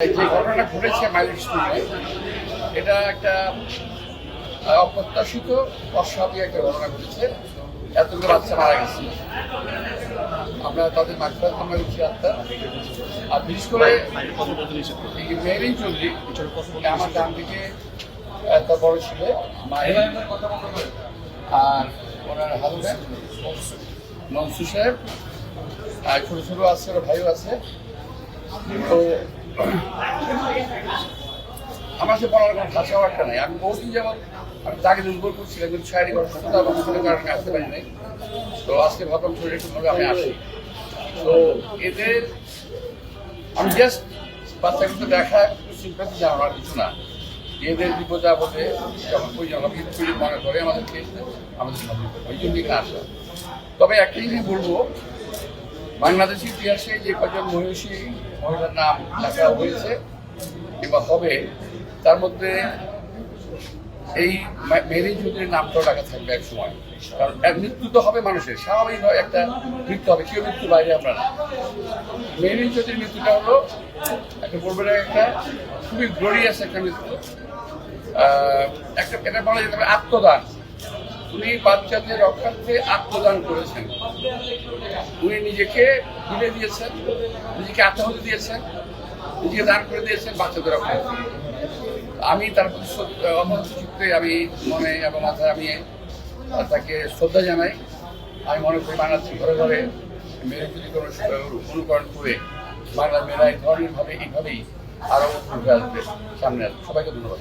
যে ঘটনাটা ঘটেছে মাইলের স্কুলে, এটা একটা অপ্রত্যাশিত অস্বাভাবিক একটা ঘটনা ঘটেছে। এতগুলো বাচ্চা মারা গেছে, আমরা তাদের মাগফিরাত কামনা করছি আত্মা। আর বিশেষ করে মেরিন চৌধুরী, আমার ডান দিকে একটা বড় ছিল আর ওনার হাজবেন্ড মনসুর সাহেব, আর ছোটো ছোটো আছে, ওর ভাইও আছে। তো আমার সে বলার কোনো ভাষাও একটা নাই। আমি বহুদিন যেমন আমি তাকে দুর্বল করছিলাম, কিন্তু শারীরিক অসুস্থতা বা কোনো কারণে আসতে পারি নাই। তো আজকে ভাবলাম শরীর একটুভাবে আমি আসি। তো এদের আমি জাস্ট বাচ্চাগুলোকে দেখা সিম্পাথি জানানোর কিছু না, এদের বিপদে আপদে যখন প্রয়োজন হবে মনে করে আমাদেরকে আমাদের সাথে ওই জন্য এখানে আসা। তবে একটা জিনিস বলবো, বাংলাদেশের ইতিহাসে যে কজন মহিষী মহিলার নাম লেখা হয়েছে কিংবা হবে, তার মধ্যে এই মেরিন চৌধুরীর নামটাও লেখা থাকবে এক সময়। কারণ মৃত্যু তো হবে মানুষের, স্বাভাবিকভাবে একটা মৃত্যু হবে, কেউ মৃত্যু বাইরে আমরা না। মেরিন চৌধুরীর মৃত্যুটা হলো একটা বলবেন একটা খুবই গ্লোরিয়াস একটা মৃত্যু। একটা এটা বলা যেতে পারে আত্মদান। উনি বাচ্চাদের রক্ষার্থে আত্মদান করেছেন, উনি নিজেকে বিলে দিয়েছেন, নিজেকে আত্মাহুতি দিয়েছেন, নিজেকে দান করে দিয়েছেন বাচ্চাদের রক্ষার্থে। আমি তার প্রতি চিত্তে আমি মনে এবং মাথায় আমি তাকে শ্রদ্ধা জানাই। আমি মনে করি বাংলাদেশের ঘরে ঘরে মেয়েরা যদি কোনো অনুকরণ করে বাংলা মেয়েরা এই ধরনের ভাবে এইভাবেই আরও উঠে আসবে, সামনে আসবে। সবাইকে ধন্যবাদ।